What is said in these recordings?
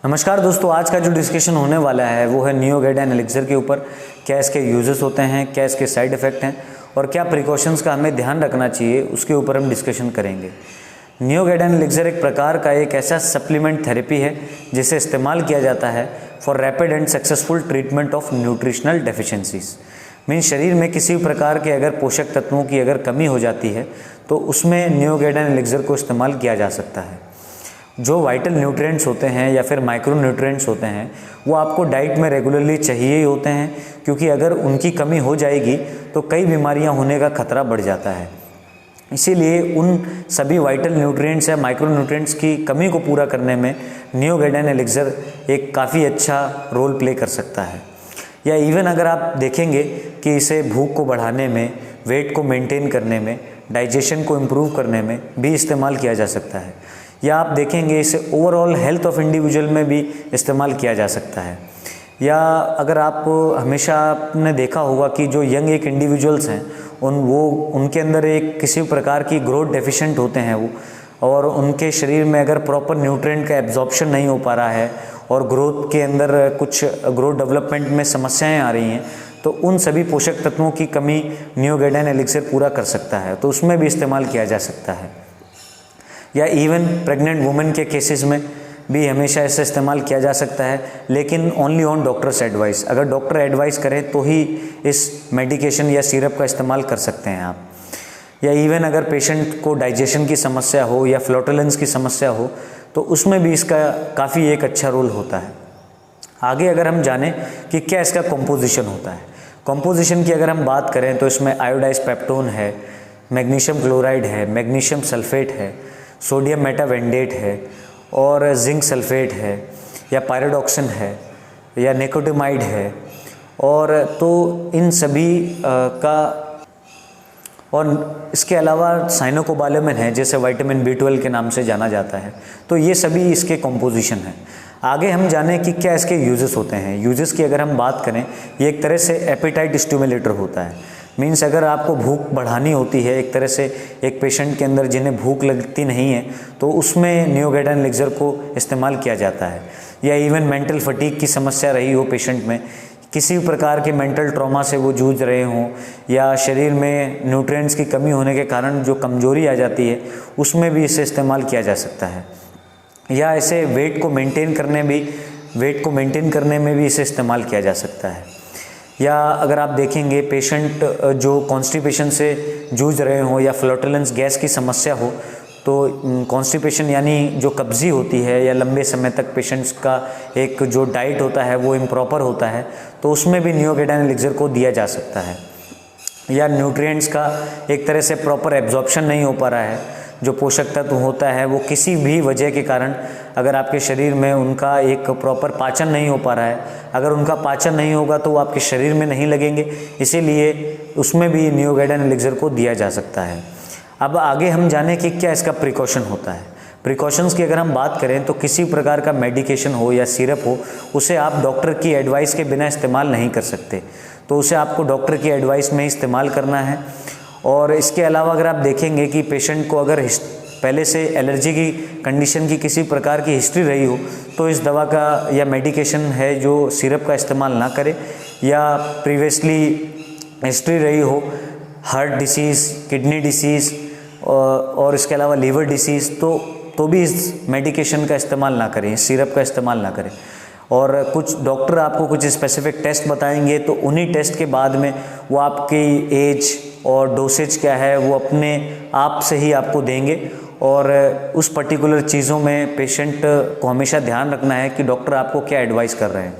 नमस्कार दोस्तों, आज का जो डिस्कशन होने वाला है वो है नियोगेडाइन एलिक्सर के ऊपर। क्या इसके यूजेस होते हैं, क्या इसके साइड इफ़ेक्ट हैं और क्या प्रिकॉशंस का हमें ध्यान रखना चाहिए, उसके ऊपर हम डिस्कशन करेंगे। नियोगेडाइन एलिक्सर एक प्रकार का एक ऐसा सप्लीमेंट थेरेपी है जिसे इस्तेमाल किया जाता है for rapid and successful treatment of nutritional deficiencies. Means शरीर में किसी प्रकार के अगर पोषक तत्वों की अगर कमी हो जाती है तो उसमें नियोगेडाइन एलिक्सर को इस्तेमाल किया जा सकता है। जो वाइटल न्यूट्रिएंट्स होते हैं या फिर माइक्रो न्यूट्रिएंट्स होते हैं वो आपको डाइट में रेगुलरली चाहिए ही होते हैं, क्योंकि अगर उनकी कमी हो जाएगी तो कई बीमारियां होने का खतरा बढ़ जाता है। इसीलिए उन सभी वाइटल न्यूट्रिएंट्स या माइक्रो न्यूट्रिएंट्स की कमी को पूरा करने में नियोगेडाइन एलिक्सर एक काफ़ी अच्छा रोल प्ले कर सकता है। या इवन अगर आप देखेंगे कि इसे भूख को बढ़ाने में, वेट को मेंटेन करने में, डाइजेशन को इम्प्रूव करने में भी इस्तेमाल किया जा सकता है। या आप देखेंगे इसे ओवरऑल हेल्थ ऑफ इंडिविजुअल में भी इस्तेमाल किया जा सकता है। या अगर आप हमेशा आपने देखा होगा कि जो यंग एक इंडिविजुअल्स हैं उनके अंदर एक किसी प्रकार की ग्रोथ डेफिशिएंट होते हैं वो, और उनके शरीर में अगर प्रॉपर न्यूट्रिएंट का एब्जॉर्प्शन नहीं हो पा रहा है और ग्रोथ के अंदर कुछ ग्रोथ डेवलपमेंट में समस्याएं आ रही हैं, तो उन सभी पोषक तत्वों की कमी नियोगेडाइन एलिक्सर पूरा कर सकता है, तो उसमें भी इस्तेमाल किया जा सकता है। या इवन प्रेग्नेंट वुमेन के केसेस में भी हमेशा इसे इस्तेमाल किया जा सकता है, लेकिन ओनली ऑन डॉक्टर्स एडवाइस। अगर डॉक्टर एडवाइस करें तो ही इस मेडिकेशन या सिरप का इस्तेमाल कर सकते हैं आप। या इवन अगर पेशेंट को डाइजेशन की समस्या हो या फ्लोटुलेंस की समस्या हो तो उसमें भी इसका काफ़ी एक अच्छा रोल होता है। आगे अगर हम जानें कि क्या इसका कॉम्पोजिशन होता है, कॉम्पोजिशन की अगर हम बात करें तो इसमें आयोडाइज पेप्टोन है, मैग्नीशियम क्लोराइड है, मैग्नीशियम सल्फेट है, सोडियम मेटावेंडेट है और जिंक सल्फेट है, या पायरोडॉक्सिन है, या निकोटिमाइड है, और तो इन सभी का, और इसके अलावा साइनोकोबालेमिन है जैसे विटामिन B12 के नाम से जाना जाता है। तो ये सभी इसके कॉम्पोजिशन हैं। आगे हम जानें कि क्या इसके यूजेस होते हैं। यूजेस की अगर हम बात करें, ये एक तरह से एपेटाइट स्टिमुलेटर होता है। मीन्स अगर आपको भूख बढ़ानी होती है, एक तरह से एक पेशेंट के अंदर जिन्हें भूख लगती नहीं है तो उसमें नियोगेडाइन एलिक्सर को इस्तेमाल किया जाता है। या इवन मेंटल फटीग की समस्या रही हो पेशेंट में, किसी भी प्रकार के मेंटल ट्रॉमा से वो जूझ रहे हों, या शरीर में न्यूट्रिएंट्स की कमी होने के कारण जो कमजोरी आ जाती है उसमें भी इसे इस्तेमाल किया जा सकता है। या इसे वेट को मेंटेन करने में भी इसे इस्तेमाल किया जा सकता है। या अगर आप देखेंगे पेशेंट जो कॉन्स्टिपेशन से जूझ रहे हों या फ्लोटुलेंस गैस की समस्या हो, तो कॉन्स्टिपेशन यानी जो कब्जी होती है या लंबे समय तक पेशेंट्स का एक जो डाइट होता है वो इम्प्रॉपर होता है, तो उसमें भी नियोगेडाइन एलिक्सर को दिया जा सकता है। या न्यूट्रिएंट्स का एक तरह से प्रॉपर एब्जॉर्प्शन नहीं हो पा रहा है, जो पोषक तत्व होता है वो किसी भी वजह के कारण अगर आपके शरीर में उनका एक प्रॉपर पाचन नहीं हो पा रहा है, अगर उनका पाचन नहीं होगा तो वो आपके शरीर में नहीं लगेंगे, इसीलिए उसमें भी नियोगेडाइन एलिक्सर को दिया जा सकता है। अब आगे हम जानें कि क्या इसका प्रिकॉशन होता है। प्रिकॉशंस की अगर हम बात करें तो किसी प्रकार का मेडिकेशन हो या सिरप हो, उसे आप डॉक्टर की एडवाइस के बिना इस्तेमाल नहीं कर सकते, तो उसे आपको डॉक्टर की एडवाइस में ही इस्तेमाल करना है। और इसके अलावा अगर आप देखेंगे कि पेशेंट को अगर पहले से एलर्जी की कंडीशन की किसी प्रकार की हिस्ट्री रही हो तो इस दवा का या मेडिकेशन है जो सिरप का इस्तेमाल ना करें। या प्रीवियसली हिस्ट्री रही हो हार्ट डिसीज़, किडनी डिसीज़ और इसके अलावा लीवर डिसीज़, तो भी इस मेडिकेशन का इस्तेमाल ना करें, सिरप का इस्तेमाल ना करें। और कुछ डॉक्टर आपको कुछ स्पेसिफिक टेस्ट बताएंगे तो उन्हीं टेस्ट के बाद में वो आपकी एज और डोसेज क्या है वो अपने आप से ही आपको देंगे। और उस पर्टिकुलर चीज़ों में पेशेंट को हमेशा ध्यान रखना है कि डॉक्टर आपको क्या एडवाइस कर रहे हैं।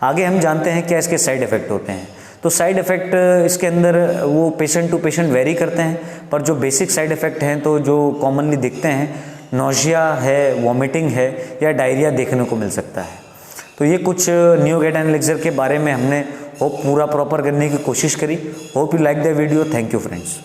आगे हम जानते हैं क्या इसके साइड इफ़ेक्ट होते हैं। तो साइड इफ़ेक्ट इसके अंदर वो पेशेंट टू पेशेंट वेरी करते हैं, पर जो बेसिक साइड इफ़ेक्ट हैं तो जो कॉमनली दिखते हैं, नौजिया है, वॉमिटिंग है या डायरिया देखने को मिल सकता है। तो ये कुछ नियोगेडाइन एलिक्सर के बारे में हमने होप पूरा प्रॉपर करने की कोशिश करी। Hope you like the video. Thank you friends.